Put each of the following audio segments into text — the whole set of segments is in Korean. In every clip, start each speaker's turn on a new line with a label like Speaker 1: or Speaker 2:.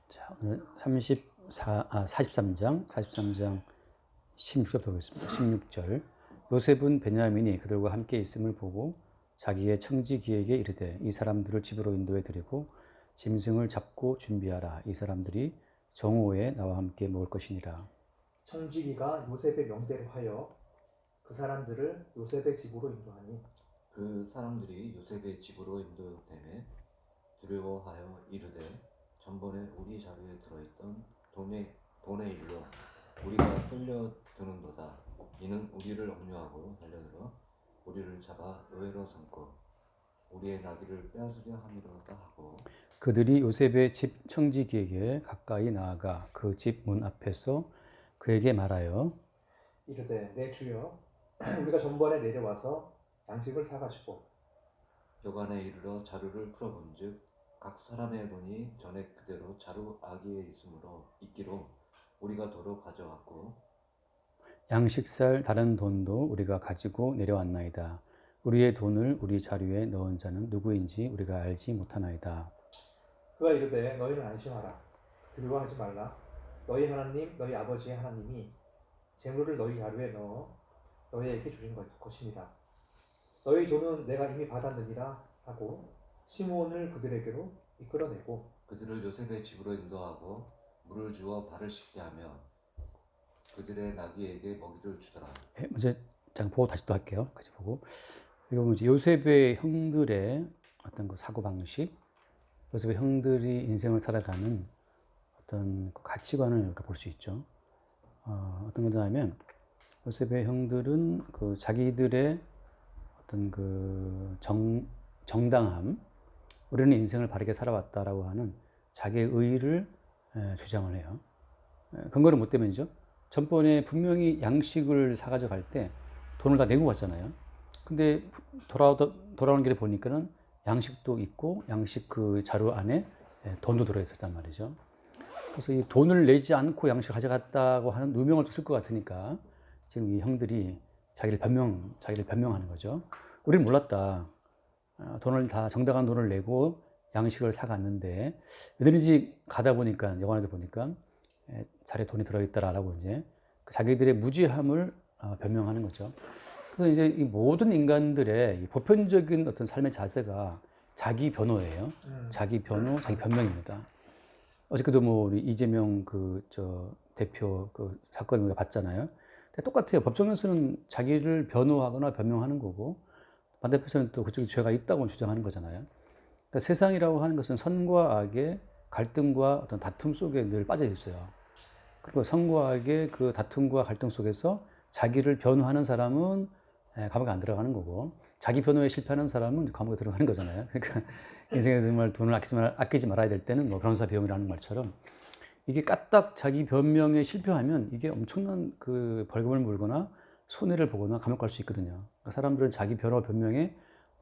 Speaker 1: 자, 오늘 43장 16절부터 보겠습니다. 16절. 요셉은 베냐민이 그들과 함께 있음을 보고 자기의 청지기에게 이르되 이 사람들을 집으로 인도해 드리고 짐승을 잡고 준비하라. 이 사람들이 정오에 나와 함께 먹을 것이니라.
Speaker 2: 청지기가 요셉의 명대로 하여 그 사람들을 요셉의 집으로 인도하니
Speaker 3: 그 사람들이 요셉의 집으로 인도되매 두려워하여 이르되 전번에 우리 자루에 들어있던 돈의 일로 우리가 끌려드는도다. 이는 우리를 억류하고 달려들어 우리를 잡아 노예로 삼고 우리의 나귀를 빼앗으려 함이로다 하고
Speaker 1: 그들이 요셉의 집 청지기에게 가까이 나아가 그 집 문 앞에서 그에게 말하여
Speaker 2: 이르되 내 주여 우리가 전번에 내려와서 양식을 사가지고
Speaker 3: 여관에 이르러 자루를 풀어본즉 각 사람의 돈이 전에 그대로 자루 아기에 있기로 우리가 도로 가져왔고
Speaker 1: 양식살 다른 돈도 우리가 가지고 내려왔나이다. 우리의 돈을 우리 자루에 넣은 자는 누구인지 우리가 알지 못하나이다.
Speaker 2: 그가 이르되 너희는 안심하라 두려워하지 말라 너희 하나님 너희 아버지의 하나님이 재물을 너희 자루에 넣어 너희에게 주신 것이니라. 너희 돈은 내가 이미 받았느니라 하고 시므온을 그들에게로 이끌어내고
Speaker 3: 그들을 요셉의 집으로 인도하고 물을 주어 발을 씻게 하며 그들의 나귀에게 먹이를 주더라.
Speaker 1: 이제 잠깐 보고 다시 또 할게요. 같이 보고. 이거 뭐지? 요셉의 형들의 어떤 그 사고 방식, 요셉의 형들이 인생을 살아가는 어떤 그 가치관을 볼 수 있죠. 어떤 거냐면 요셉의 형들은 그 자기들의 어떤 그 정당함, 우리는 인생을 바르게 살아왔다라고 하는 자기의 의의를 주장을 해요. 근거는 뭐 때문이죠? 전번에 분명히 양식을 사가지고 갈 때 돈을 다 내고 갔잖아요. 근데 돌아오는 길에 보니까는 양식도 있고 양식 그 자루 안에 돈도 들어있었단 말이죠. 그래서 이 돈을 내지 않고 양식을 가져갔다고 하는 누명을 쓸 것 같으니까 지금 이 형들이 자기를 변명하는 거죠. 우리는 몰랐다. 정당한 돈을 내고 양식을 사갔는데 왜든지 가다 보니까 여관에서 보니까 자리에 돈이 들어있다라고 이제 자기들의 무지함을 변명하는 거죠. 그래서 이제 이 모든 인간들의 보편적인 어떤 삶의 자세가 자기 변호예요. 자기 변호, 자기 변명입니다. 어저께도 뭐 우리 이재명 대표 그 사건 우리가 봤잖아요. 근데 똑같아요. 법정에서는 자기를 변호하거나 변명하는 거고 반대편에서는 또 그쪽에 죄가 있다고 주장하는 거잖아요. 그러니까 세상이라고 하는 것은 선과 악의 갈등과 어떤 다툼 속에 늘 빠져 있어요. 그리고 선과 악의 그 다툼과 갈등 속에서 자기를 변호하는 사람은 감옥에 안 들어가는 거고 자기 변호에 실패하는 사람은 감옥에 들어가는 거잖아요. 그러니까 인생에서 정말 돈을 아끼지 말아야 될 때는 뭐 변호사 비용이라는 말처럼 이게 까딱 자기 변명에 실패하면 이게 엄청난 그 벌금을 물거나 손해를 보거나 감옥 갈 수 있거든요. 그러니까 사람들은 자기 변명에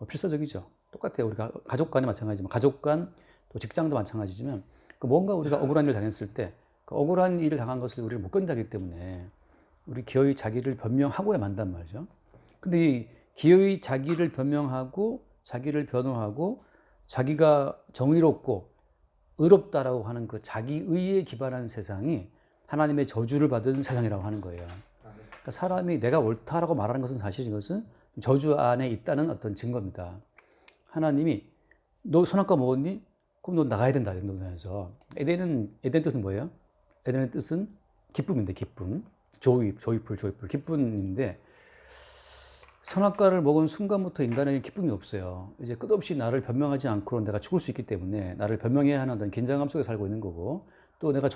Speaker 1: 필사적이죠. 똑같아요. 우리가 가족 간에 마찬가지지만 가족 간 또 직장도 마찬가지지만 뭔가 우리가 억울한 일을 당했을 때 그 억울한 일을 당한 것을 우리가 못 견디기 때문에 우리 기어이 자기를 변명하고야 만단 말이죠. 근데 이 기어이 자기를 변명하고 자기를 변호하고 자기가 정의롭고 의롭다라고 하는 그 자기의에 기반한 세상이 하나님의 저주를 받은 세상이라고 하는 거예요. 그러니까 사람이 내가 옳다라고 말하는 것은 사실 이것은 저주 안에 있다는 어떤 증거입니다. 하나님이 너 선악과 먹었니? 그럼 너 나가야 된다. 이러면서 에덴 뜻은 뭐예요? 에덴의 뜻은 기쁨인데 기쁨. 조이풀 기쁨인데 선악과를 먹은 순간부터 인간에게 기쁨이 없어요. 이제 끝없이 나를 변명하지 않고는 내가 죽을 수 있기 때문에 나를 변명해야 하는 어떤 긴장감 속에 살고 있는 거고 또 내가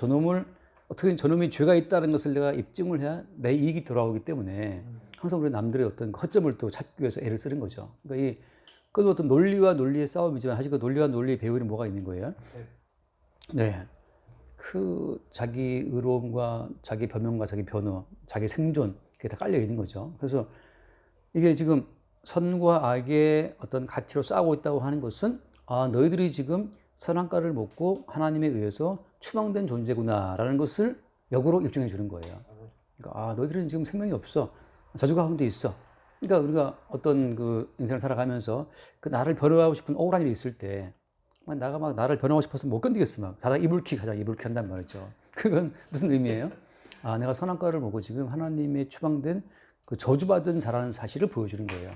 Speaker 1: 어떻게 저놈이 죄가 있다는 것을 내가 입증을 해야 내 이익이 돌아오기 때문에 항상 우리 남들의 어떤 허점을 또 찾기 위해서 애를 쓰는 거죠. 그러니까 그 어떤 논리와 논리의 싸움이지만 사실 그 논리와 논리의 배후에는 뭐가 있는 거예요? 네. 그 자기 의로움과 자기 변명과 자기 변호, 자기 생존 그게 다 깔려 있는 거죠. 그래서 이게 지금 선과 악의 어떤 가치로 싸우고 있다고 하는 것은 너희들이 지금 선악과를 먹고 하나님에 의해서 추방된 존재구나라는 것을 역으로 입증해 주는 거예요. 그러니까 너희들은 지금 생명이 없어. 저주 가운데 있어. 그러니까 우리가 어떤 그 인생을 살아가면서 그 나를 변호하고 싶은 억울한 일이 있을 때 막 나를 변호하고 싶어서 못 견디겠어. 막 자다 이불킥 한단 말이죠. 그건 무슨 의미예요? 아, 내가 선악과를 먹고 지금 하나님의 추방된 그 저주받은 자라는 사실을 보여주는 거예요.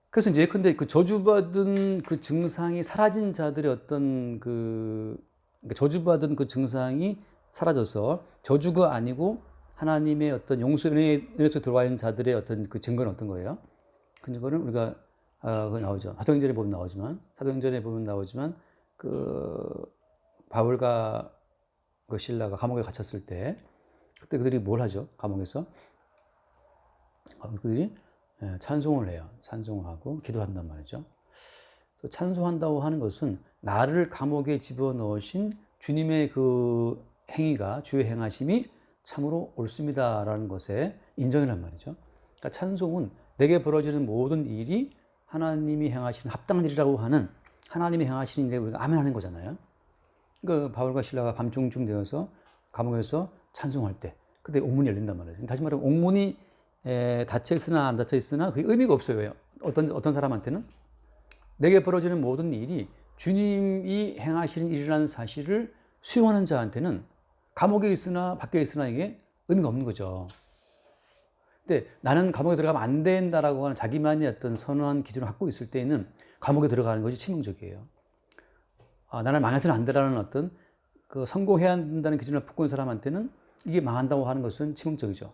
Speaker 1: 그래서 이제 근데 그 저주받은 그 증상이 사라진 자들의 어떤 그러니까 저주받은 그 증상이 사라져서 저주가 아니고 하나님의 어떤 용서 은혜에서 들어와 있는 자들의 어떤 그 증거는 어떤 거예요? 그 증거는 우리가 그 나오죠. 사도행전에 보면 나오지만 그 바울과 그 실라가 감옥에 갇혔을 때 그때 그들이 뭘 하죠? 감옥에서 그들이 찬송을 해요. 찬송을 하고 기도한단 말이죠. 또 찬송한다고 하는 것은 나를 감옥에 집어넣으신 주님의 그 행위가 주의 행하심이 참으로 옳습니다라는 것에 인정이란 말이죠. 그러니까 찬송은 내게 벌어지는 모든 일이 하나님이 행하신 합당한 일이라고 하는 하나님이 행하신 일에 우리가 아멘하는 거잖아요. 그 바울과 실라가 감중중 되어서 감옥에서 찬송할 때 그때 옥문이 열린단 말이에요. 다시 말하면 옥문이 닫혀 있으나 안 닫혀 있으나 그게 의미가 없어요. 어떤 사람한테는 내게 벌어지는 모든 일이 주님이 행하시는 일이라는 사실을 수용하는 자한테는 감옥에 있으나 밖에 있으나 이게 의미가 없는 거죠. 근데 나는 감옥에 들어가면 안 된다라고 하는 자기만의 어떤 선한 기준을 갖고 있을 때에는 감옥에 들어가는 것이 치명적이에요. 나는 망해서는 안 되라는 어떤 그 성공해야 한다는 기준을 품고 있는 사람한테는 이게 망한다고 하는 것은 치명적이죠.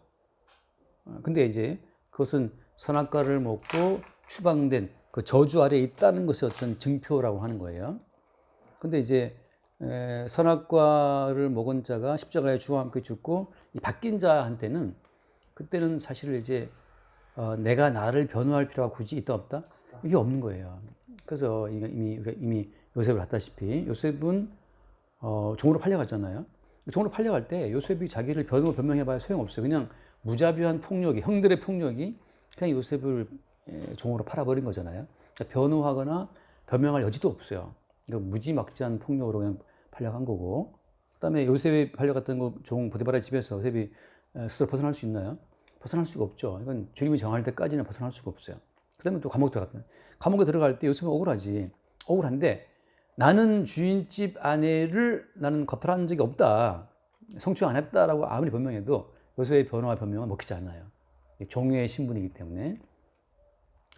Speaker 1: 근데 이제 그것은 선악과를 먹고 추방된 그 저주 아래에 있다는 것이 어떤 증표라고 하는 거예요. 근데 이제 선악과를 먹은 자가 십자가에 주와 함께 죽고 이 바뀐 자한테는 그때는 사실 이제 내가 나를 변호할 필요가 굳이 있다 없다 이게 없는 거예요. 그래서 이미 요셉을 봤다시피 요셉은 종으로 팔려갔잖아요. 종으로 팔려갈 때 요셉이 자기를 변명해봐야 소용없어요. 그냥 무자비한 폭력이 형들의 폭력이 그냥 요셉을 종으로 팔아버린 거잖아요. 그러니까 변호하거나 변명할 여지도 없어요. 그러니까 무지막지한 폭력으로 그냥 팔려간 거고. 그다음에 요셉이 팔려갔던 종 보디바라의 집에서 요셉이 스스로 벗어날 수 있나요? 벗어날 수가 없죠. 이건 주님이 정할 때까지는 벗어날 수가 없어요. 그다음에 또 감옥에 들어갈 때 요셉은 억울하지. 억울한데 나는 주인집 아내를 나는 겁탈한 적이 없다. 성추행 안 했다라고 아무리 변명해도 요셉의 변호와 변명은 먹히지 않아요. 종의 신분이기 때문에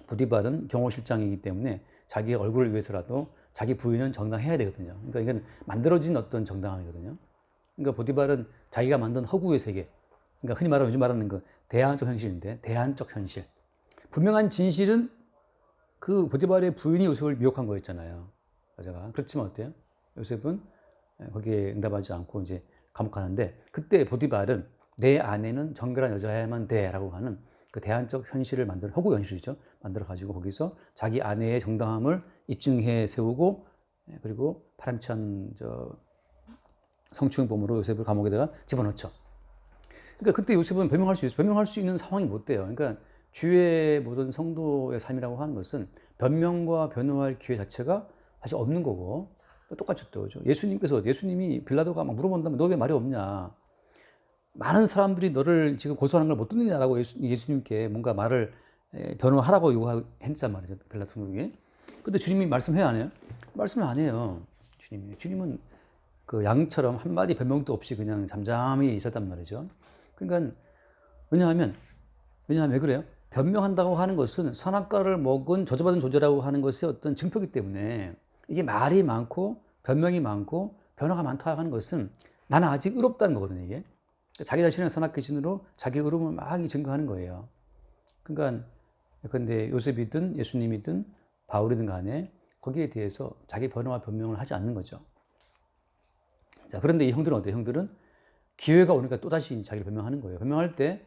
Speaker 1: 보디발은 경호실장이기 때문에 자기 얼굴을 위해서라도 자기 부인은 정당해야 되거든요. 그러니까 이건 만들어진 어떤 정당함이거든요. 그러니까 보디발은 자기가 만든 허구의 세계, 그러니까 흔히 말하는 요즘 말하는 그 대안적 현실인데 대안적 현실. 분명한 진실은 그 보디발의 부인이 요셉을 미혹한 거였잖아요. 여자가. 그렇지만 어때요? 요셉은 거기에 응답하지 않고 이제 감옥 가는데 그때 보디발은 내 아내는 정결한 여자야만 돼라고 하는 그 대안적 현실을 만드는 허구 현실이죠. 만들어 가지고 거기서 자기 아내의 정당함을 입증해 세우고 그리고 파렴치한 성추행범으로 요셉을 감옥에다가 집어넣죠. 그러니까 그때 요셉은 변명할 수 있어요. 변명할 수 있는 상황이 못 돼요. 그러니까 주의 모든 성도의 삶이라고 하는 것은 변명과 변호할 기회 자체가 사실 없는 거고 똑같죠 또. 예수님이 빌라도가 막 물어본다면 너 왜 말이 없냐. 많은 사람들이 너를 지금 고소하는 걸 못 듣느냐라고 예수님께 뭔가 말을 변호하라고 요구했단 말이죠. 빌라도에게. 근데 주님이 말씀해야 안 해요? 말씀을 안 해요. 주님은 그 양처럼 한마디 변명도 없이 그냥 잠잠히 있었단 말이죠. 그러니까 왜냐하면 왜 그래요? 변명한다고 하는 것은 선악과를 먹은 저주받은 존재라고 하는 것의 어떤 증표이기 때문에 이게 말이 많고 변명이 많고 변화가 많다 하는 것은 나는 아직 의롭다는 거거든요. 이게 자기 자신의 선악 기준으로 자기 의로움을 막 증거하는 거예요. 그러니까 근데 요셉이든 예수님이든 바울이든 간에 거기에 대해서 자기 변호와 변명을 하지 않는 거죠. 자, 그런데 이 형들은 어때요? 형들은 기회가 오니까 또다시 자기를 변명하는 거예요. 변명할 때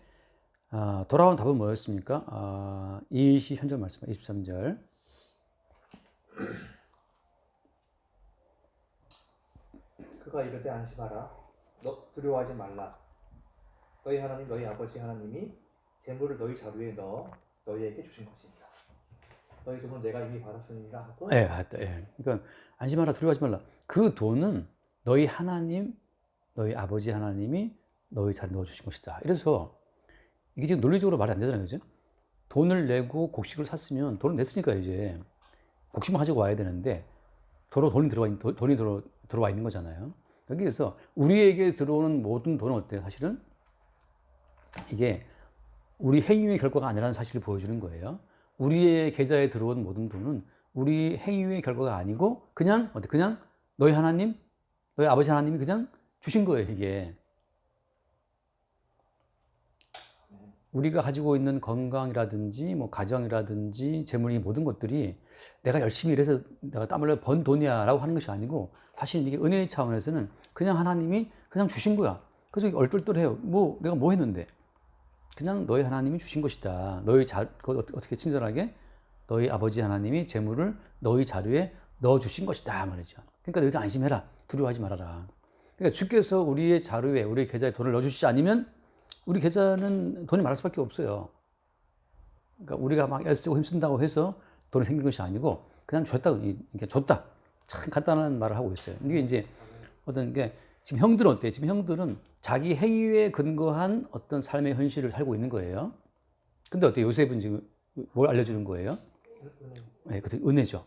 Speaker 1: 돌아온 답은 뭐였습니까? 20현절 말씀, 23절.
Speaker 2: 그가 이르되 안심하라. 너 두려워하지 말라. 너희 하나님 너희 아버지 하나님이 재물을 너희 자루에 넣어 너희에게 주신 것입니다. 너희 돈은 내가 이미 받았으니라 하고.
Speaker 1: 그러니까 안심하라, 두려워하지 말라. 그 돈은 너희 하나님, 너희 아버지 하나님이 너희 자리에 넣어주신 것이다. 이래서 이게 지금 논리적으로 말이 안 되잖아요, 그죠? 돈을 내고 곡식을 샀으면 돈을 냈으니까 이제 곡식만 가지고 와야 되는데 도로 돈이 들어와 있는 거잖아요. 여기에서 우리에게 들어오는 모든 돈은 어때요? 사실은 이게 우리 행위의 결과가 아니라는 사실을 보여주는 거예요. 우리의 계좌에 들어온 모든 돈은 우리 행위의 결과가 아니고 그냥 너희 하나님, 너희 아버지 하나님이 그냥 주신 거예요. 이게 우리가 가지고 있는 건강이라든지 뭐 가정이라든지 재물이 모든 것들이 내가 열심히 일해서 내가 땀 흘려 번 돈이야라고 하는 것이 아니고 사실 이게 은혜의 차원에서는 그냥 하나님이 그냥 주신 거야. 그래서 얼떨떨해요. 뭐 내가 뭐 했는데 그냥 너희 하나님이 주신 것이다. 어떻게 친절하게 너희 아버지 하나님이 재물을 너희 자료에 넣어 주신 것이다 말이죠. 그러니까 너희들 안심해라. 두려워하지 말아라. 그러니까 주께서 우리의 자료에 우리의 계좌에 돈을 넣어 주시지 않으면 우리 계좌는 돈이 많을 수밖에 없어요. 그러니까 우리가 막 애쓰고 힘쓴다고 해서 돈이 생긴 것이 아니고 그냥 줬다. 참 간단한 말을 하고 있어요. 이게 이제 어떤 게 지금 형들은 어때요? 지금 형들은 자기 행위에 근거한 어떤 삶의 현실을 살고 있는 거예요. 근데 어때요? 요셉은 지금 뭘 알려주는 거예요? 네, 그래서 은혜죠.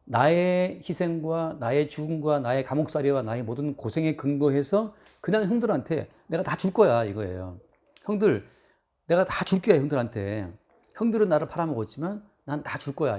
Speaker 1: 나의 희생과 나의 죽음과 나의 감옥살이와 나의 모든 고생에 근거해서 그냥 형들한테 내가 다 줄 거야 이거예요. 형들 내가 다 줄게 형들한테. 형들은 나를 팔아먹었지만 난 다 줄 거야.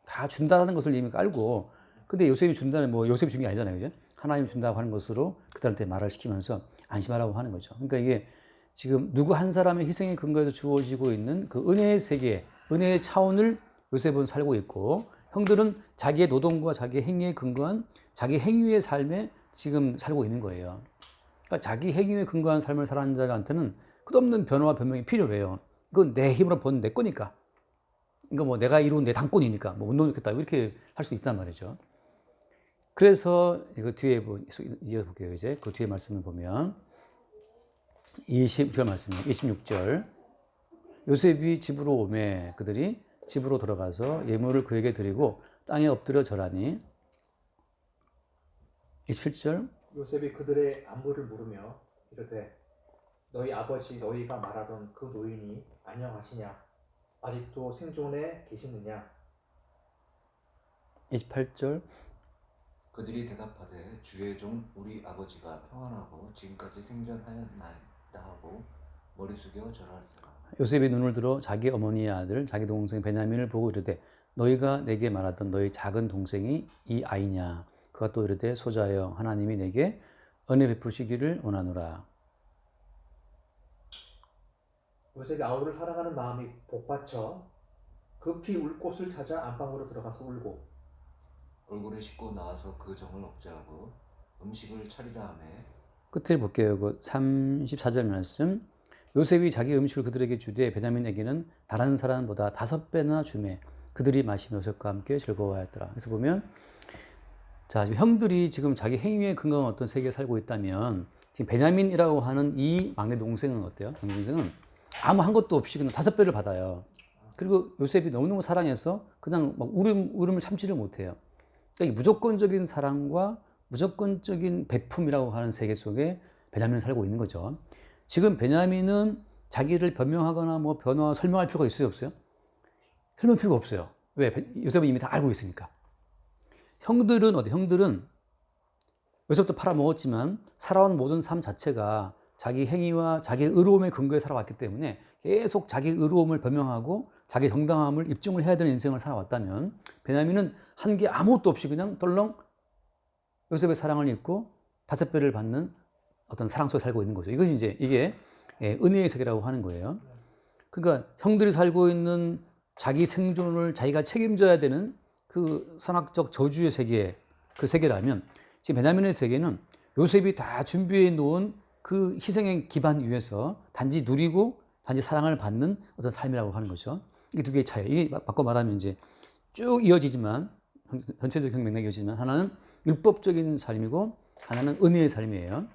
Speaker 1: 다 준다라는 것을 이미 깔고 근데 요셉이 준다는 뭐 요셉이 준 게 아니잖아요. 그죠? 하나님이 준다고 하는 것으로 그들한테 말을 시키면서 안심하라고 하는 거죠. 그러니까 이게 지금 누구 한 사람의 희생에 근거해서 주어지고 있는 그 은혜의 세계, 은혜의 차원을 요셉은 살고 있고 형들은 자기의 노동과 자기의 행위에 근거한 자기 행위의 삶에 지금 살고 있는 거예요. 그러니까 자기 행위에 근거한 삶을 살아가는 자들한테는 끝없는 변화와 변명이 필요해요. 이건 내 힘으로 번 내 거니까. 이거 뭐 내가 이룬 내 당권이니까 뭐 운동했다 이렇게 할 수 있단 말이죠. 그래서 이거 뒤에 이어서 볼게요. 이제 그 뒤에 말씀을 보면 26절 요셉이 집으로 오매 그들이 집으로 들어가서 예물을 그에게 드리고 땅에 엎드려 절하니 27절
Speaker 2: 요셉이 그들의 안부를 물으며 이르되 너희 아버지 너희가 말하던 그 노인이 안녕하시냐 아직도 생존에 계시느냐
Speaker 3: 28절 그들이 대답하되 주의 종 우리 아버지가 평안하고 지금까지 생존하였나이다 하고 머리 숙여 절하리라.
Speaker 1: 요셉이 눈을 들어 자기 어머니의 아들 자기 동생 베냐민을 보고 이르되 너희가 내게 말하던 너희 작은 동생이 이 아이냐 그가 또 이르되 소자여 하나님이 내게 은혜 베푸시기를 원하노라.
Speaker 2: 요셉이 아우를 사랑하는 마음이 복받쳐 급히 울 곳을 찾아 안방으로 들어가서 울고
Speaker 3: 얼굴을 씻고 나와서 그 정을 억제하고 음식을 차리라 하매
Speaker 1: 끝을 볼게요. 그 34절 말씀 요셉이 자기 음식을 그들에게 주되 베냐민에게는 다른 사람보다 5배나 주매 그들이 마시며 요셉과 함께 즐거워하였더라. 그래서 보면 자 지금 형들이 지금 자기 행위에 근거한 어떤 세계에 살고 있다면 지금 베냐민이라고 하는 이 막내 동생은 어때요? 동생은 아무 한 것도 없이 그냥 5배를 받아요. 그리고 요셉이 너무너무 사랑해서 그냥 막 울음을 참지를 못해요. 그러니까 무조건적인 사랑과 무조건적인 베품이라고 하는 세계 속에 베냐민은 살고 있는 거죠. 지금 베냐민은 자기를 변명하거나 뭐 변화 설명할 필요가 있어요, 없어요? 설명 필요가 없어요. 왜? 요셉은 이미 다 알고 있으니까. 형들은 어디? 형들은 요셉도 팔아먹었지만 살아온 모든 삶 자체가 자기 행위와 자기 의로움의 근거에 살아왔기 때문에 계속 자기 의로움을 변명하고 자기 정당함을 입증을 해야 되는 인생을 살아왔다면 베냐민은 한 게 아무것도 없이 그냥 덜렁 요셉의 사랑을 입고 5배를 받는 어떤 사랑 속에 살고 있는 거죠. 이게 은혜의 세계라고 하는 거예요. 그러니까 형들이 살고 있는 자기 생존을 자기가 책임져야 되는 그 선악적 저주의 세계, 그 세계라면 지금 베냐민의 세계는 요셉이 다 준비해 놓은 그 희생의 기반 위에서 단지 누리고 단지 사랑을 받는 어떤 삶이라고 하는 거죠. 이게 두 개의 차이. 이게 바꿔 말하면 이제 쭉 이어지지만 전체적 맥락이 이어지지만 하나는 율법적인 삶이고 하나는 은혜의 삶이에요.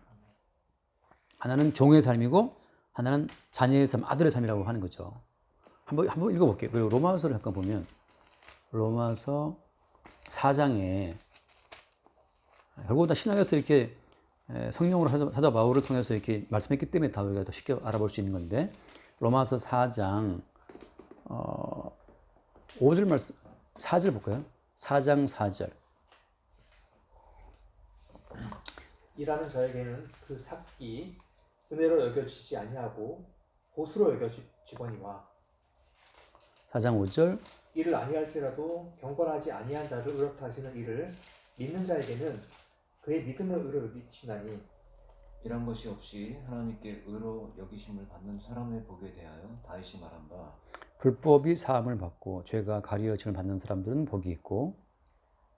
Speaker 1: 하나는 종의 삶이고 하나는 자녀의 삶, 아들의 삶이라고 하는 거죠. 한번 읽어볼게요. 그리고 로마서를 잠깐 보면 로마서 4장에 결국 다 신약에서 이렇게 성령으로 사도 바울을 통해서 이렇게 말씀했기 때문에 다 우리가 더 쉽게 알아볼 수 있는 건데 로마서 4장 5절 말씀 4절 볼까요? 4장 4절
Speaker 2: 일하는 자에게는 그 삭기 은혜로 여겨지지 아니하고 보수로 여겨지거니와
Speaker 1: 4장 5절
Speaker 2: 이를 아니할지라도 경건하지 아니한 자를 의롭다 하시는 이를 믿는 자에게는 그의 믿음을 의로 여기시나니
Speaker 3: 이런 것이 없이 하나님께 의로 여기심을 받는 사람의 복에 대하여 다윗이 말한 바
Speaker 1: 불법이 사함을 받고 죄가 가리어짐을 받는 사람들은 복이 있고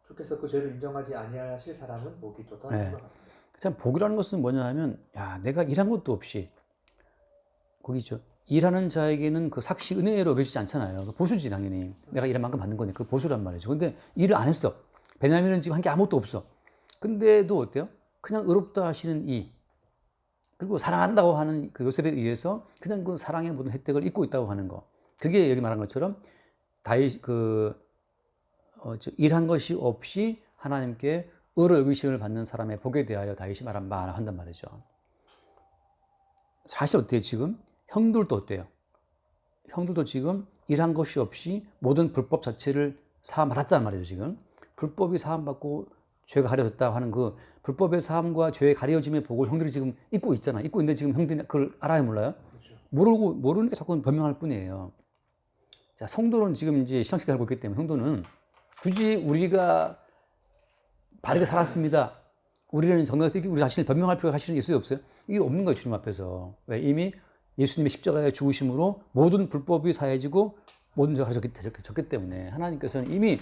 Speaker 2: 주께서 그 죄를 인정하지 아니하실 사람은 복이 있도다
Speaker 1: 네.
Speaker 2: 하는 것 같습니다.
Speaker 1: 참 복이라는 것은 뭐냐 하면 야 내가 일한 것도 없이 거기죠. 일하는 자에게는 그 삭시 은혜로 여겨지지 않잖아요. 그 보수지 당연히. 내가 일한 만큼 받는 거니까 그 보수란 말이죠. 근데 일을 안 했어. 베냐민은 지금 한 게 아무것도 없어. 근데도 어때요? 그냥 의롭다 하시는 이 그리고 사랑한다고 하는 그 요셉에 의해서 그냥 그 사랑의 모든 혜택을 잊고 있다고 하는 거. 그게 여기 말한 것처럼 다윗 일한 것이 없이 하나님께 의로 여기심을 받는 사람의 복에 대하여 다윗이 말한 바 한단 말이죠. 사실 어때요 지금? 형들도 어때요? 형들도 지금 일한 것이 없이 모든 불법 자체를 사함받았단 말이죠 지금. 불법이 사함받고 죄가 가려졌다고 하는 그 불법의 사함과 죄의 가려짐의 복을 형들이 지금 잊고 있잖아. 잊고 있는데 지금 형들이 그걸 알아요 몰라요?
Speaker 2: 그렇죠.
Speaker 1: 모르니까 자꾸 변명할 뿐이에요. 자, 성도는 지금 이제 신앙시대 살고 있기 때문에 성도는 굳이 우리가 바르게 살았습니다. 우리는 정당해서 우리 자신을 변명할 필요가 사실은 있어요 없어요? 이게 없는 거예요 주님 앞에서. 왜? 이미 예수님의 십자가의 죽으심으로 모든 불법이 사해지고 모든 죄가 가려졌기 때문에 하나님께서는 이미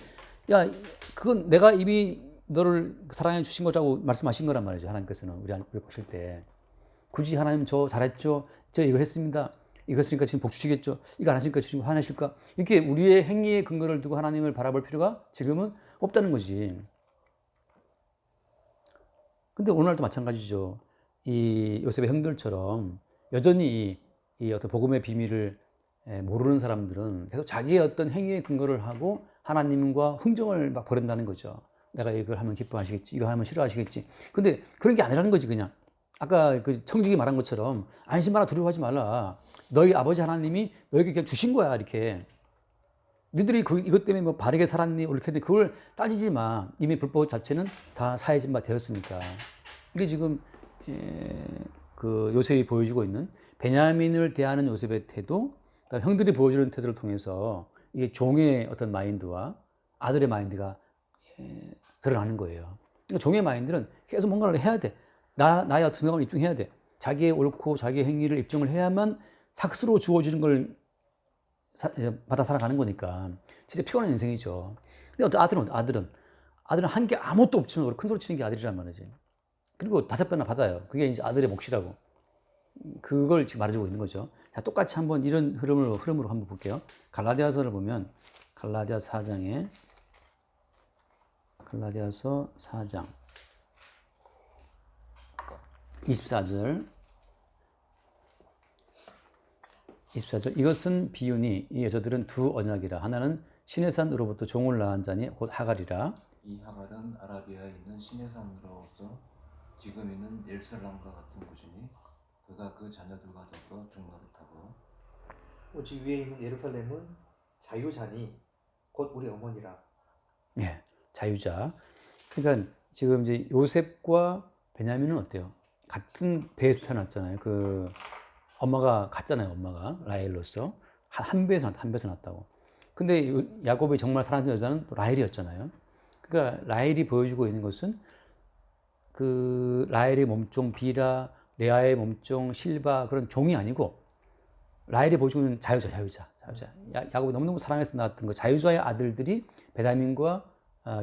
Speaker 1: 야 그건 내가 이미 너를 사랑해 주신 거라고 말씀하신 거란 말이죠. 하나님께서는 우리 보실 때 굳이 하나님 저 잘했죠. 저 이거 했습니다. 이거 했으니까 지금 복 주시겠죠. 이거 안 했으니까 지금 화내실까. 이렇게 우리의 행위의 근거를 두고 하나님을 바라볼 필요가 지금은 없다는 거지. 근데 오늘날도 마찬가지죠. 이 요셉의 형들처럼 여전히 이 어떤 복음의 비밀을 모르는 사람들은 계속 자기의 어떤 행위의 근거를 하고 하나님과 흥정을 막 벌인다는 거죠. 내가 이걸 하면 기뻐하시겠지, 이거 하면 싫어하시겠지. 근데 그런 게 아니라는 거지 그냥. 아까 그 청직이 말한 것처럼 안심하라 두려워하지 말라. 너희 아버지 하나님이 너에게 그냥 주신 거야 이렇게. 너희들이 이것 때문에 뭐 바르게 살았니 옳게 했니 그걸 따지지 마. 이미 불법 자체는 다 사해진 바 되었으니까. 이게 지금 그 요셉이 보여주고 있는 베냐민을 대하는 요셉의 태도, 그다음에 형들이 보여주는 태도를 통해서 이게 종의 어떤 마인드와 아들의 마인드가 드러나는 거예요. 그러니까 종의 마인드는 계속 뭔가를 해야 돼. 나의 어떤 생각을 입증해야 돼. 자기의 옳고 자기의 행위를 입증을 해야만 삭스로 주어지는 걸 받아 살아가는 거니까 진짜 피곤한 인생이죠. 근데 어떤 아들은 한 게 아무것도 없지만 큰 소리 치는 게 아들이란 말이지. 그리고 5배나 받아요. 그게 이제 아들의 몫이라고. 그걸 지금 말해주고 있는 거죠. 자, 똑같이 한번 이런 흐름으로 한번 볼게요. 갈라디아서를 보면 갈라디아서 4장 24절 이것은 비유니 이 여자들은 두 언약이라 하나는 신의 산으로부터 종을 낳은 자니 곧 하갈이라.
Speaker 3: 이 하갈은 아라비아에 있는 신의 산으로서 지금 있는 예루살렘과 같은 곳이니 그가 그 자녀들과 더불어 종노릇하고
Speaker 2: 오직 위에 있는 예루살렘은 자유자니 곧 우리 어머니라.
Speaker 1: 예, 자유자. 그러니까 지금 이제 요셉과 베냐민은 어때요? 같은 배에서 태어났잖아요. 그 엄마가 같잖아요. 엄마가 라헬로서 한 배에서 낳았다고. 근데 야곱이 정말 사랑하는 여자는 또 라헬이었잖아요. 그러니까 라헬이 보여주고 있는 것은 그 라헬의 몸종 비라, 레아의 몸종 실바 그런 종이 아니고 라헬이 보여주고 있는 자유자. 야곱이 너무너무 사랑해서 낳았던 그 자유자의 아들들이 베냐민과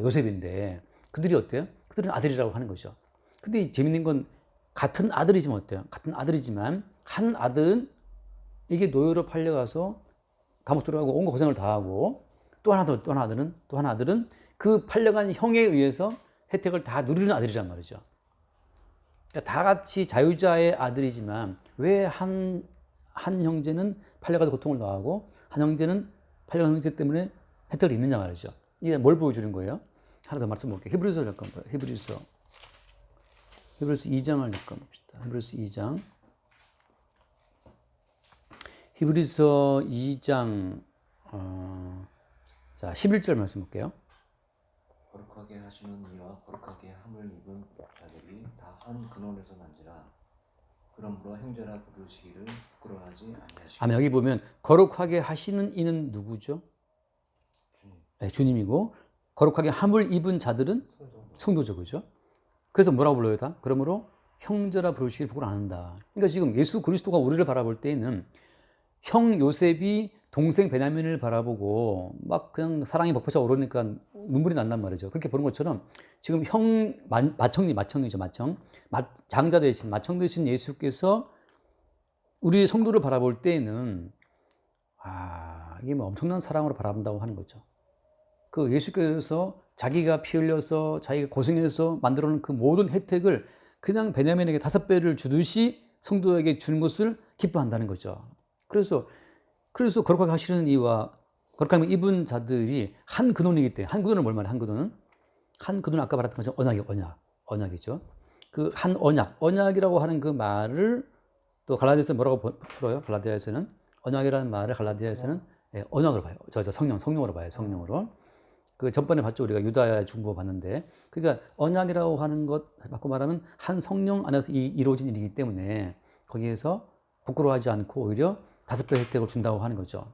Speaker 1: 요셉인데 그들이 어때요? 그들은 아들이라고 하는 거죠. 근데 재밌는 건 같은 아들이지만 어때요? 같은 아들이지만 한 아들은 이게 노예로 팔려가서 감옥 들어가고 온 거 고생을 다 하고 또 하나 아들은 그 팔려간 형에 의해서 혜택을 다 누리는 아들이란 말이죠. 그러니까 다 같이 자유자의 아들이지만 왜 한 형제는 팔려가서 고통을 당하고 한 형제는 팔려간 형제 때문에 혜택을 입느냐 말이죠. 이게 뭘 보여주는 거예요? 하나 더 말씀 볼게요. 히브리서 잠깐 봐요. 히브리서 2장을 잠깐 봅시다. 히브리서 2장 자 11절 말씀 볼게요.
Speaker 3: 거룩하게 하시는 이와 거룩하게 함을 입은 자들이 다 한 근원에서 난지라. 그러므로 형제라 부르시기를 부끄러워하지 아니하시고.
Speaker 1: 아마 여기 보면 거룩하게 하시는 이는 누구죠?
Speaker 3: 주님.
Speaker 1: 네, 주님이고 거룩하게 함을 입은 자들은 성도죠, 그죠? 그래서 뭐라고 불러요, 다? 그러므로 형제라 부르시기를 부끄러워 안 한다. 그러니까 지금 예수 그리스도가 우리를 바라볼 때에는 형 요셉이 동생 베냐민을 바라보고 막 그냥 사랑이 벅차서 오르니까 눈물이 난단 말이죠. 그렇게 보는 것처럼 지금 형 마청이죠, 마청. 장자 대신 마청 대신 예수께서 우리 성도를 바라볼 때에는 이게 뭐 엄청난 사랑으로 바라본다고 하는 거죠. 그 예수께서 자기가 피 흘려서 자기가 고생해서 만들어 놓은 그 모든 혜택을 그냥 베냐민에게 5배를 주듯이 성도에게 주는 것을 기뻐한다는 거죠. 그래서 거룩하게 하시는 이와 거룩하게 입은 자들이 한 근원이기 때문에, 한 근원은 뭘 말해? 한 근원은 아까 말했던 것처럼 언약이죠. 그 한 언약이라고 하는 그 말을 또 갈라디아에서 뭐라고 풀어요? 갈라디아에서는 언약이라는 말을 갈라디아에서는 언약으로 봐요. 성령으로 봐요. 성령으로. 그 전번에 봤죠. 우리가 유다야 중보 봤는데, 그러니까 언약이라고 하는 것 바꿔 말하면 한 성령 안에서 이루어진 일이기 때문에 거기에서 부끄러워하지 않고 오히려 5배 혜택을 준다고 하는 거죠.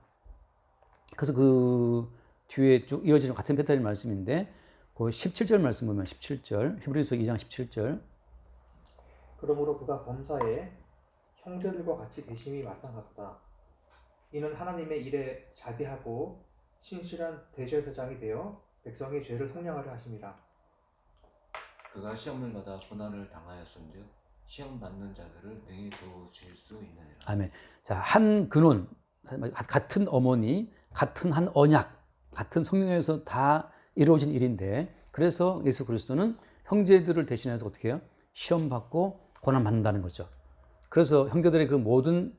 Speaker 1: 그래서 그 뒤에 쭉 이어지는 같은 패턴의 말씀인데, 그 17절 말씀 보면 17절, 히브리서 2장 17절.
Speaker 2: 그러므로 그가 범사에 형제들과 같이 대심이 마땅하다. 이는 하나님의 일에 자비하고 신실한 대제사장이 되어 백성의 죄를 속량하려 하심이라.
Speaker 3: 그가 시험을 받아 고난을 당하였은즉 시험 받는 자들을 능히 도우실 수 있느니라.
Speaker 1: 아멘. 자, 한 근원, 같은 어머니, 같은 한 언약, 같은 성령에서 다 이루어진 일인데, 그래서 예수 그리스도는 형제들을 대신해서 어떻게 해요? 시험 받고 고난 받는다는 거죠. 그래서 형제들의 그 모든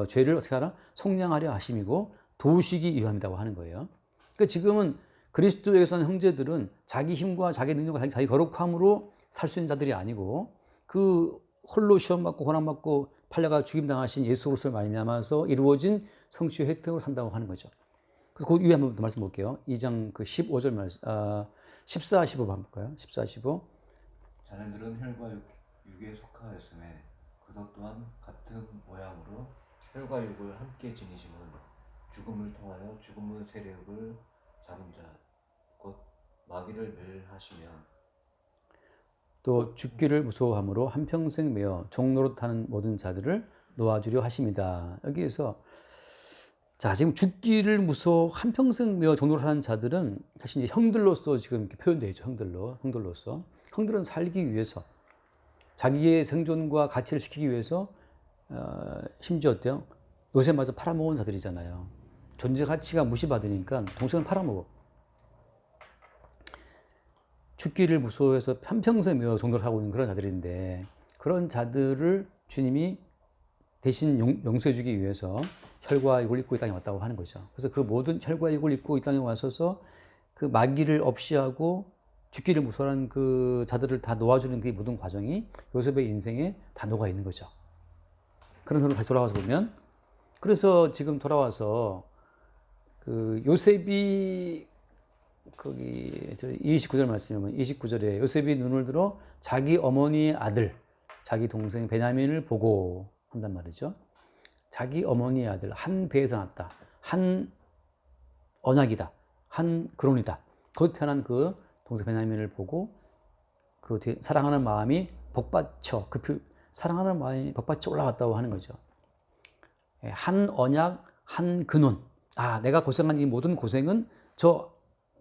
Speaker 1: 죄를 어떻게 하라? 속량하려 하심이고 도우시기 위함이라고 하는 거예요. 그러니까 지금은 그리스도에서는 형제들은 자기 힘과 자기 능력과 자기 거룩함으로 살 수 있는 자들이 아니고 그 홀로 시험 받고 고난 받고 팔려가 죽임 당하신 예수 그리스도를 말미암아서 이루어진 성취의 혜택으로 산다고 하는 거죠. 그래서 그 위에 한번 더 말씀 볼게요. 2장 그 15절 말씀, 14, 15 한번 볼까요? 14, 15.
Speaker 3: 자네들은 혈과 육에 속하였음에 그것 또한 같은 모양으로 혈과 육을 함께 지니심은 죽음을 통하여 죽음의 세력을 잡은 자 곧 마귀를 멸하시며
Speaker 1: 또 죽기를 무서워함으로 한평생 매어 종노릇하는 모든 자들을 놓아주려 하심이다. 여기에서 자, 지금 죽기를 무서워 한평생 매어 종노릇하는 자들은 사실 이제 형들로서 지금 이렇게 표현되어 있죠. 형들로서. 형들은 살기 위해서 자기의 생존과 가치를 지키기 위해서 심지어 어때요? 요새마저 팔아먹은 자들이잖아요. 존재 가치가 무시받으니까 동생을 팔아먹어. 죽기를 무서워해서 한평생 매어 종노릇 하고 있는 그런 자들인데, 그런 자들을 주님이 대신 용서해주기 위해서 혈과 육을 입고 이 땅에 왔다고 하는 거죠. 그래서 그 모든 혈과 육을 입고 이 땅에 와서서 그 마귀를 없이하고 죽기를 무서워하는 그 자들을 다 놓아주는 그 모든 과정이 요셉의 인생에 다 녹아 있는 거죠. 그런 식으로 다시 돌아와서 보면, 그래서 지금 돌아와서 그 요셉이 거기 29절 말씀이면 29절에 요셉이 눈을 들어 자기 어머니의 아들, 자기 동생 베냐민을 보고 한단 말이죠. 자기 어머니의 아들, 한 배에서 났다, 한 언약이다, 한 근원이다. 곧 태어난 그 동생 베냐민을 보고 그 뒤에 사랑하는 마음이 복받쳐 사랑하는 마음이 복받쳐 올라왔다고 하는 거죠. 한 언약, 한 근원. 내가 고생한 이 모든 고생은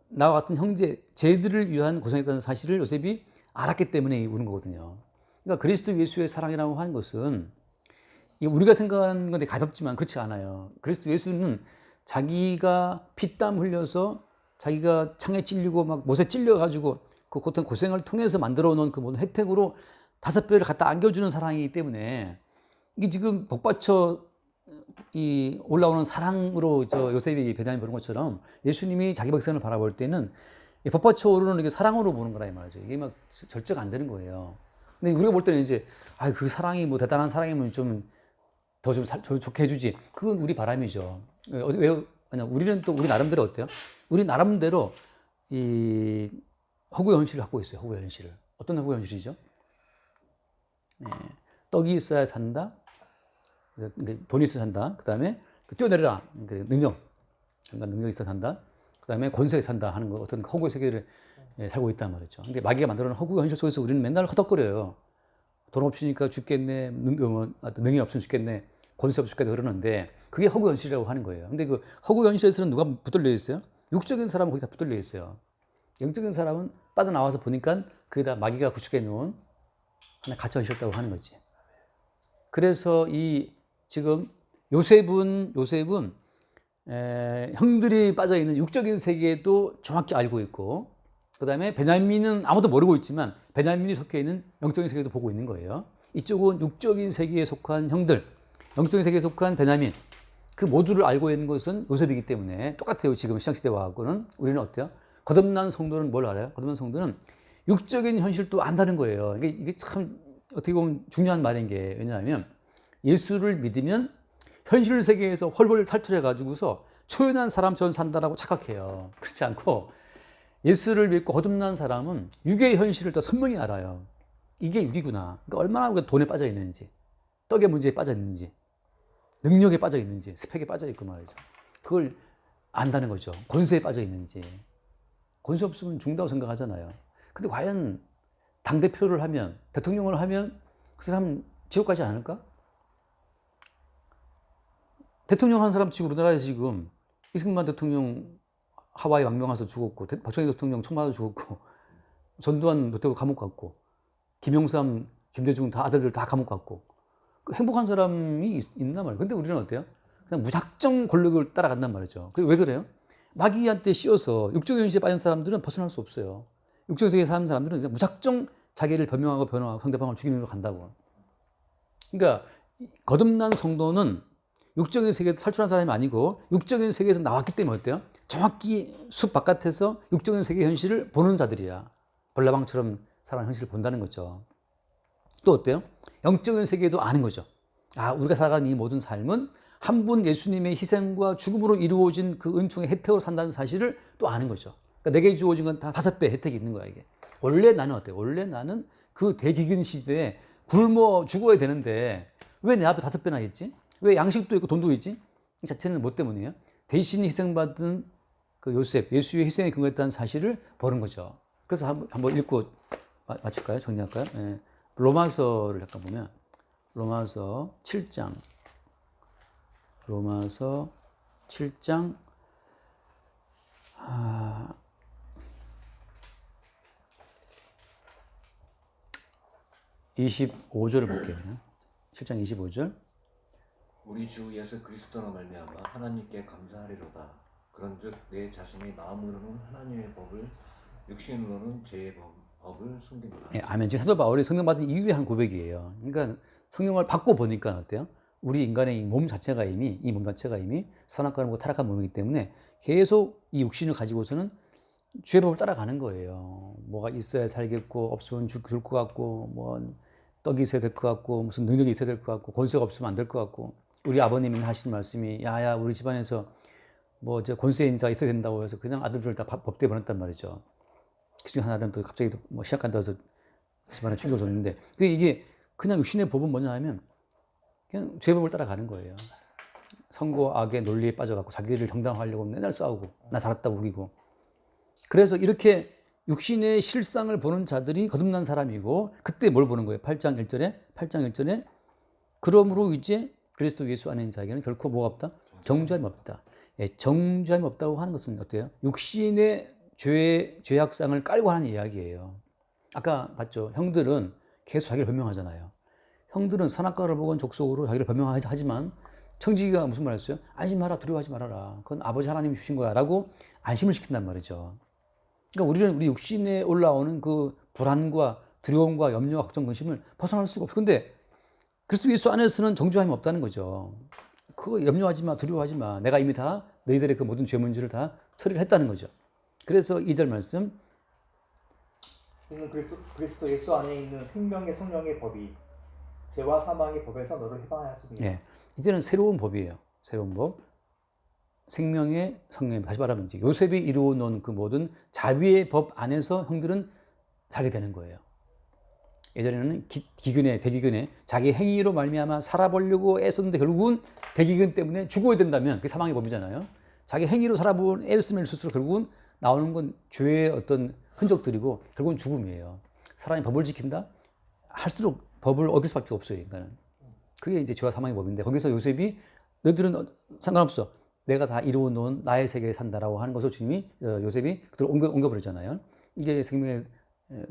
Speaker 1: 나와 같은 형제, 쟤들을 위한 고생이라는 사실을 요셉이 알았기 때문에 우는 거거든요. 그러니까 그리스도 예수의 사랑이라고 하는 것은 우리가 생각하는 건데 가볍지만 그렇지 않아요. 그리스도 예수는 자기가 피땀 흘려서 자기가 창에 찔리고 막 못에 찔려가지고 그 고생을 통해서 만들어 놓은 그 모든 혜택으로 5배를 갖다 안겨주는 사랑이기 때문에 이게 지금 복받쳐 이 올라오는 사랑으로 요셉이 베냐민 보는 것처럼 예수님이 자기 백성을 바라볼 때는 복받쳐 오르는 이게 사랑으로 보는 거라 이 말이죠. 이게 막 절제가 안 되는 거예요. 근데 우리가 볼 때는 이제 그 사랑이 뭐 대단한 사랑이면 좀 더 좀 좋게 해주지. 그건 우리 바람이죠. 우리는 또 우리 나름대로 어때요? 우리 나름대로 이 허구의 현실을 갖고 있어요. 허구의 현실을. 어떤 허구의 현실이죠? 떡이 있어야 산다. 돈이 있어야 산다. 그 다음에 뛰어내려라. 능력. 능력이 있어야 산다. 그 다음에 권세에 산다 하는 거, 어떤 허구의 세계를 살고 있단 말이죠. 근데 마귀가 만들어 놓은 허구의 현실 속에서 우리는 맨날 허덕거려요. 돈 없으니까 죽겠네. 능력 없으면 죽겠네. 권세 없으면 죽겠네. 그러는데 그게 허구 현실이라고 하는 거예요. 근데 그 허구 현실에서는 누가 붙들려 있어요? 육적인 사람은 거기다 붙들려 있어요. 영적인 사람은 빠져나와서 보니까 그게 다 마귀가 구축해 놓은 하나의 가짜 현실이었다고 하는 거지. 그래서 이 지금 요셉은 형들이 빠져 있는 육적인 세계도 정확히 알고 있고, 그 다음에 베냐민은 아무도 모르고 있지만 베냐민이 속해 있는 영적인 세계도 보고 있는 거예요. 이쪽은 육적인 세계에 속한 형들, 영적인 세계에 속한 베냐민, 그 모두를 알고 있는 것은 요셉이기 때문에 똑같아요. 지금 신약시대와는 우리는 어때요? 거듭난 성도는 뭘 알아요? 거듭난 성도는 육적인 현실도 안다는 거예요. 이게 참 어떻게 보면 중요한 말인 게, 왜냐하면 예수를 믿으면 현실 세계에서 헐벌 탈출해 가지고서 초연한 사람처럼 산다라고 착각해요. 그렇지 않고 예수를 믿고 거듭난 사람은 육의 현실을 더 선명히 알아요. 이게 육이구나. 그러니까 얼마나 우리가 돈에 빠져 있는지, 떡의 문제에 빠져 있는지, 능력에 빠져 있는지, 스펙에 빠져 있고 말이죠. 그걸 안다는 거죠. 권세에 빠져 있는지. 권세 없으면 죽는다고 생각하잖아요. 근데 과연 당대표를 하면, 대통령을 하면 그 사람 지옥 가지 않을까? 대통령 한 사람 치고 우리나라에서 지금 이승만 대통령 하와이 망명 와서 죽었고, 박정희 대통령 총 맞아 죽었고, 전두환 노태우 감옥 갔고, 김영삼, 김대중 다 아들들 다 감옥 갔고, 행복한 사람이 있나 말이에요. 근데 우리는 어때요? 그냥 무작정 권력을 따라간단 말이죠. 그게 왜 그래요? 마귀한테 씌워서 육적 현실에 빠진 사람들은 벗어날 수 없어요. 육적 세계에 사는 사람들은 그냥 무작정 자기를 변명하고 변호하고 상대방을 죽이는 걸 간다고. 그러니까 거듭난 성도는 육적인 세계에서 탈출한 사람이 아니고 육적인 세계에서 나왔기 때문에 어때요? 정확히 숲 바깥에서 육적인 세계 현실을 보는 자들이야. 볼라방처럼 살아가는 현실을 본다는 거죠. 또 어때요? 영적인 세계도 아는 거죠. 아, 우리가 살아가는 이 모든 삶은 한 분 예수님의 희생과 죽음으로 이루어진 그 은총의 혜택으로 산다는 사실을 또 아는 거죠. 그러니까 내게 주어진 건 다 5배 혜택이 있는 거야, 이게. 원래 나는 어때요? 원래 나는 그 대기근 시대에 굶어 죽어야 되는데 왜 내 앞에 5배나 있지? 왜 양식도 있고 돈도 있지? 이 자체는 뭐 때문이에요? 대신 희생받은 그 요셉, 예수의 희생에 근거했다는 사실을 보는 거죠. 그래서 한번 읽고 마칠까요? 정리할까요? 예. 로마서를 잠깐 보면, 로마서 7장, 25절을 볼게요. 7장 25절.
Speaker 3: 우리 주 예수 그리스도로 말미암아 하나님께 감사하리로다. 그런즉 내 자신이 마음으로는 하나님의 법을, 육신으로는 죄의 법을 숨기노라.
Speaker 1: 예, 아멘. 지금 사도 바울이 성령 받은 이후에 한 고백이에요. 그러니까 성령을 받고 보니까 어때요? 우리 인간의 이 몸 자체가 이미 선악과를 먹고 타락한 몸이기 때문에 계속 이 육신을 가지고서는 죄의 법을 따라가는 거예요. 뭐가 있어야 살겠고, 없으면 죽을 것 같고, 뭐 떡이 있어야 될 것 같고, 무슨 능력이 있어야 될 것 같고, 권세가 없으면 안 될 것 같고. 우리 아버님이 하시는 말씀이, 야야 우리 집안에서 뭐 저 권세 인자가 있어야 된다고 해서 그냥 아들들을 다 법대에 보냈단 말이죠. 그중 하나는 또 갑자기 뭐 시작한다고 해서 집안에 충격을 줬는데, 이게 그냥 육신의 법은 뭐냐 하면 그냥 죄법을 따라가는 거예요. 선과 악의 논리에 빠져갖고 자기를 정당화하려고 맨날 싸우고, 나 잘했다고 우기고. 그래서 이렇게 육신의 실상을 보는 자들이 거듭난 사람이고, 그때 뭘 보는 거예요? 8장 1절에 그러므로 이제 그리스도 예수 안에 있는 자에게는 결코 뭐가 없다? 정죄함이 없다. 예, 정죄함이 없다고 하는 것은 어때요? 육신의 죄악상을 깔고 하는 이야기예요. 아까 봤죠? 형들은 계속 자기를 변명하잖아요. 형들은 선악과를 먹은 족속으로 자기를 변명하지만 청지기가 무슨 말 했어요? 안심 마라, 두려워하지 말아라. 그건 아버지 하나님이 주신 거야 라고 안심을 시킨단 말이죠. 그러니까 우리는 우리 육신에 올라오는 그 불안과 두려움과 염려와 걱정, 근심을 벗어날 수가 없어. 근데 그리스도 예수 안에서는 정죄함이 없다는 거죠. 그거 염려하지 마, 두려워하지 마. 내가 이미 다 너희들의 그 모든 죄 문제를 다 처리를 했다는 거죠. 그래서 2절 말씀.
Speaker 2: 이는 그리스도 예수 안에 있는 생명의 성령의 법이 죄와 사망의 법에서 너를 해방하였으니.
Speaker 1: 예, 이제는 새로운 법이에요. 새로운 법. 생명의 성령. 다시 말하면 이제 요셉이 이루어 놓은 그 모든 자비의 법 안에서 형들은 살게 되는 거예요. 예전에는 기근에 대기근에 자기 행위로 말미암아 살아보려고 애썼는데 결국은 대기근 때문에 죽어야 된다면 그게 사망의 법이잖아요. 자기 행위로 살아본 애쓰면 애쓸수록 결국은 나오는 건 죄의 어떤 흔적들이고 결국은 죽음이에요. 사람이 법을 지킨다? 할수록 법을 어길 수밖에 없어요, 인간은. 그게 이제 죄와 사망의 법인데 거기서 요셉이 너희들은 상관없어. 내가 다 이루어 놓은 나의 세계에 산다라고 하는 것을 주님이 요셉이 그들을 옮겨버리잖아요. 이게 생명의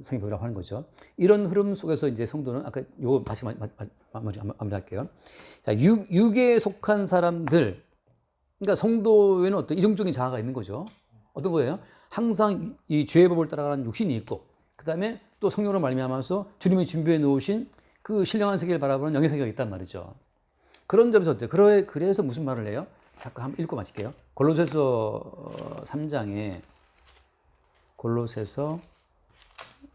Speaker 1: 성의법이라고 하는 거죠. 이런 흐름 속에서 이제 성도는 아까 요거 다시 마무리할게요. 자, 육에 속한 사람들, 그러니까 성도에는 어떤 이중적인 자아가 있는 거죠. 어떤 거예요? 항상 이 죄의 법을 따라가는 육신이 있고, 그 다음에 또 성령으로 말미암아서 주님이 준비해 놓으신 그 신령한 세계를 바라보는 영의 세계가 있단 말이죠. 그런 점에서 어때요? 그래서 무슨 말을 해요? 잠깐 한번 읽고 마칠게요. 골로새서 3장에 골로새서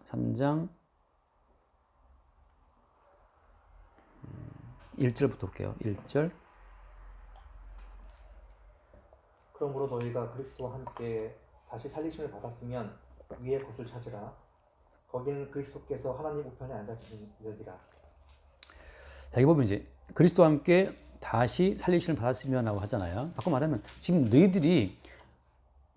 Speaker 1: 3장 1절부터 볼게요. 1절.
Speaker 2: 그러므로 너희가 그리스도와 함께 다시 살리심을 받았으면 위의 것을 찾으라. 거기는 그리스도께서 하나님 우편에 앉아 계시느니라.
Speaker 1: 여기 보면 이제 그리스도와 함께 다시 살리심을 받았으면 하고 하잖아요. 바꿔 말하면 지금 너희들이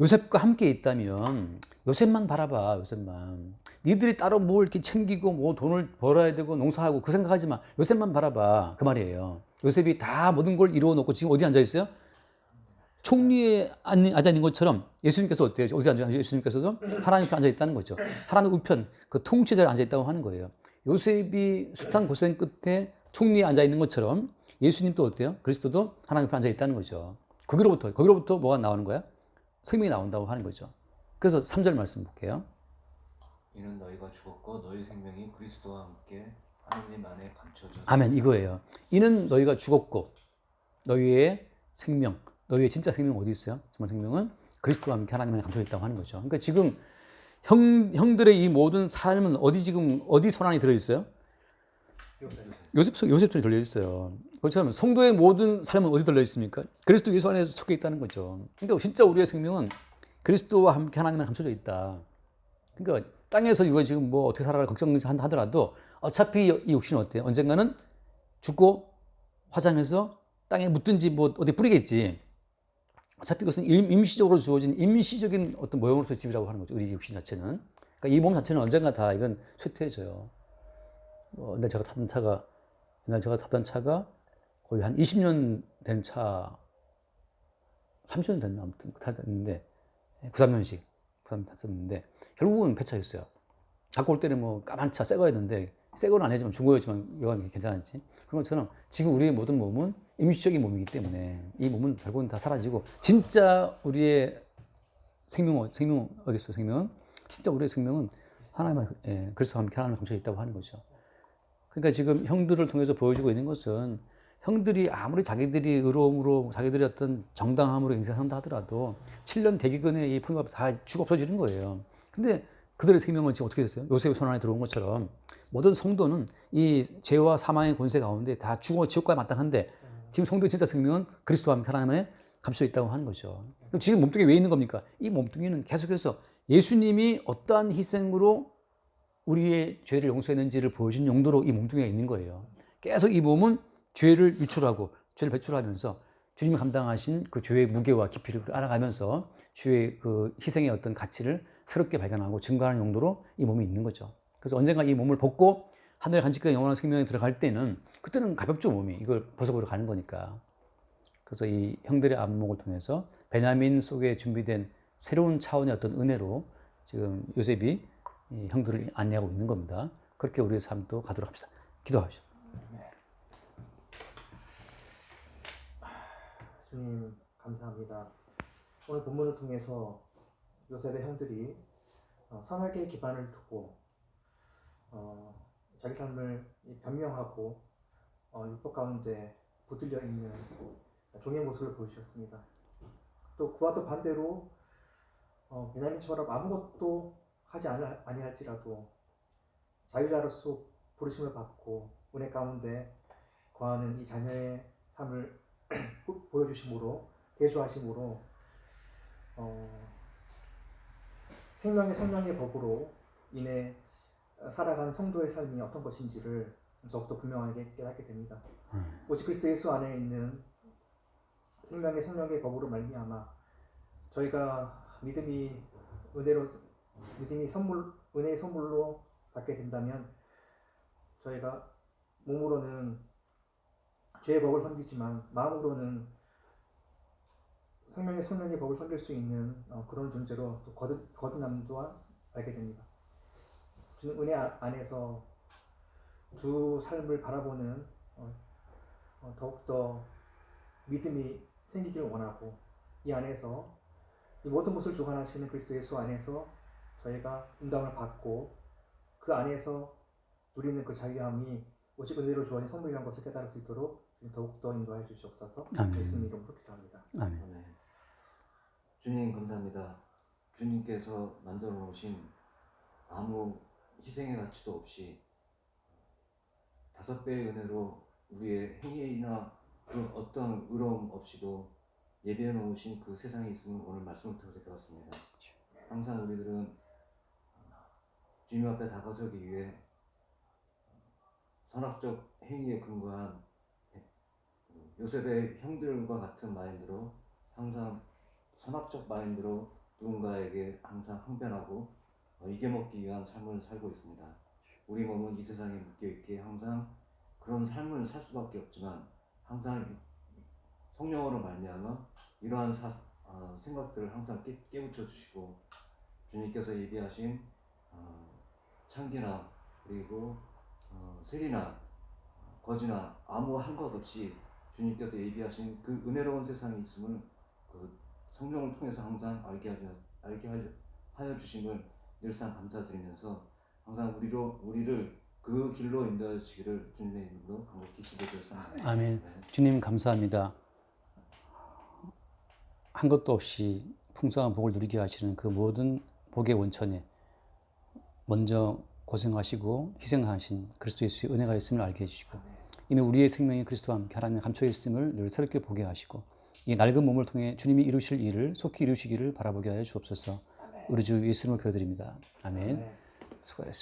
Speaker 1: 요셉과 함께 있다면 요셉만 바라봐. 요셉만. 니들이 따로 뭘 이렇게 챙기고 뭐 돈을 벌어야 되고 농사하고 그 생각하지 마. 요셉만 바라봐. 그 말이에요. 요셉이 다 모든 걸 이루어 놓고 지금 어디 앉아 있어요? 총리에 앉아 있는 것처럼 예수님께서 어때요? 어디 앉아? 예수님께서도 하나님 우편에 앉아 있다는 거죠. 하나님 우편, 그 통치자리에 앉아 있다고 하는 거예요. 요셉이 숱한 고생 끝에 총리에 앉아 있는 것처럼 예수님도 어때요? 그리스도도 하나님 우편에 앉아 있다는 거죠. 거기로부터 뭐가 나오는 거야? 생명이 나온다고 하는 거죠. 그래서 3절 말씀 볼게요.
Speaker 3: 이는 너희가 죽었고 너희 생명이 그리스도와 함께 하나님 안에 감춰져.
Speaker 1: 아멘. 이거예요. 이는 너희가 죽었고 너희의 생명, 너희의 진짜 생명은 어디 있어요? 정말 생명은 그리스도와 함께 하나님 안에 감춰져 있다고 하는 거죠. 그러니까 지금 형들의 이 모든 삶은 어디 손 안에 들어 있어요? 요셉 손에 들려 있어요. 그렇죠. 성도의 모든 삶은 어디 들려 있습니까? 그리스도 예수 안에 속해 있다는 거죠. 그러니까 진짜 우리의 생명은 그리스도와 함께 하나님에 감춰져 있다. 그러니까 땅에서 이거 지금 뭐 어떻게 살아갈 걱정하더라도 어차피 이 육신은 어때요? 언젠가는 죽고 화장해서 땅에 묻든지 뭐 어디 뿌리겠지. 어차피 그것은 임시적으로 주어진 임시적인 어떤 모형으로서의 집이라고 하는 거죠. 우리 육신 자체는. 그러니까 이 몸 자체는 언젠가 다 이건 쇠퇴해져요. 옛날 제가 타던 차가 거의 한 20년 된 차, 30년 됐나 아무튼 탔는데 93년식 탔었는데 결국은 폐차였어요. 갖고 올 때는 뭐 까만 차 새 거였는데 새 거는 아니지만 중고였지만 여간 괜찮았지. 그런 것처럼 지금 우리의 모든 몸은 임시적인 몸이기 때문에 이 몸은 결국은 다 사라지고 진짜 우리의 생명 어디 있어? 생명은 진짜 우리의 생명은 하나님의 그리스도와 함께 하나님을 감춰 있다고 하는 거죠. 그러니까 지금 형들을 통해서 보여주고 있는 것은 형들이 아무리 자기들이 의로움으로 자기들이 어떤 정당함으로 인생한다 하더라도 7년 대기근에 이 풍요가 다 죽어 없어지는 거예요. 근데 그들의 생명은 지금 어떻게 됐어요? 요셉의 손 안에 들어온 것처럼 모든 성도는 이 죄와 사망의 권세 가운데 다 지옥과에 마땅한데 지금 성도의 진짜 생명은 그리스도와 함께 하나님의 감춰 있다고 하는 거죠. 그럼 지금 몸뚱이에 왜 있는 겁니까? 이 몸뚱이는 계속해서 예수님이 어떠한 희생으로 우리의 죄를 용서했는지를 보여준 용도로 이 몸뚱이가 있는 거예요. 계속 이 몸은 죄를 유출하고 죄를 배출하면서 주님이 감당하신 그 죄의 무게와 깊이를 알아가면서 주의 그 희생의 어떤 가치를 새롭게 발견하고 증거하는 용도로 이 몸이 있는 거죠. 그래서 언젠가 이 몸을 벗고 하늘 간직과 영원한 생명에 들어갈 때는 그때는 가볍죠 몸이. 이걸 벗어버려 가는 거니까. 그래서 이 형들의 안목을 통해서 베냐민 속에 준비된 새로운 차원의 어떤 은혜로 지금 요셉이 이 형들을 안내하고 있는 겁니다. 그렇게 우리의 삶도 가도록 합시다. 기도하시죠.
Speaker 2: 주님 감사합니다. 오늘 본문을 통해서 요셉의 형들이 선악의 기반을 두고 자기 삶을 변명하고 율법 가운데 붙들려 있는 종의 모습을 보여주셨습니다. 또 그와 또 반대로 베냐민처럼 아무것도 하지 아니할지라도 자유자로서 부르심을 받고 은혜 가운데 거하는 이 자녀의 삶을 보여주심으로 대조하심으로 생명의 성령의 법으로 인해 살아간 성도의 삶이 어떤 것인지를 더욱더 분명하게 깨닫게 됩니다. 오직 그리스도 예수 안에 있는 생명의 성령의 법으로 말미암아 저희가 믿음이 은혜의 선물로 받게 된다면 저희가 몸으로는 죄의 법을 섬기지만 마음으로는 생명의 성령의 법을 섬길 수 있는 그런 존재로 또 거듭남 또한 알게 됩니다. 주는 은혜 안에서 주 삶을 바라보는 더욱더 믿음이 생기길 원하고 이 안에서 이 모든 것을 주관하시는 그리스도 예수 안에서 저희가 인도함을 받고 그 안에서 누리는 그 자유함이 오직 은혜로 주어진 선물이라는 것을 깨달을 수 있도록 더욱더 인도하여 주시옵소서.
Speaker 1: 아멘.
Speaker 2: 예수님 이름으로 기도합니다.
Speaker 1: 아멘.
Speaker 3: 아멘. 주님 감사합니다. 주님께서 만들어 놓으신 아무 희생의 가치도 없이 5배의 은혜로 우리의 행위나 그 어떤 의로움 없이도 예비해 놓으신 그 세상에 있음을 오늘 말씀을 통해서 배웠습니다. 항상 우리들은 주님 앞에 다가서기 위해 선악적 행위에 근거한 요셉의 형들과 같은 마인드로 항상 선악적 마인드로 누군가에게 항상 항변하고 이겨먹기 위한 삶을 살고 있습니다. 우리 몸은 이 세상에 묶여있기에 항상 그런 삶을 살 수밖에 없지만 항상 성령으로 말미암아 이러한 생각들을 항상 깨우쳐 주시고 주님께서 예비하신 창기나 그리고 세리나 거지나 아무 한 것 없이 주님께서 예비하신 그 은혜로운 세상이 있음을 그 성령을 통해서 항상 알게 하여 주심을 늘상 감사드리면서 항상 우리를 그 길로 인도해 주시기를 주님의 이름으로 간곡히 기도드렸습니다.
Speaker 1: 아멘.
Speaker 3: 네.
Speaker 1: 주님 감사합니다. 한 것도 없이 풍성한 복을 누리게 하시는 그 모든 복의 원천에 먼저 고생하시고 희생하신 그리스도 예수의 은혜가 있음을 알게 해주시고 이미 우리의 생명이 그리스도와 함께 하나님의 감춰 있음을 늘 새롭게 보게 하시고 이 낡은 몸을 통해 주님이 이루실 일을 속히 이루시기를 바라보게 하여 주옵소서. 우리 주 예수님을 기도드립니다. 아멘. 수고하셨습니다.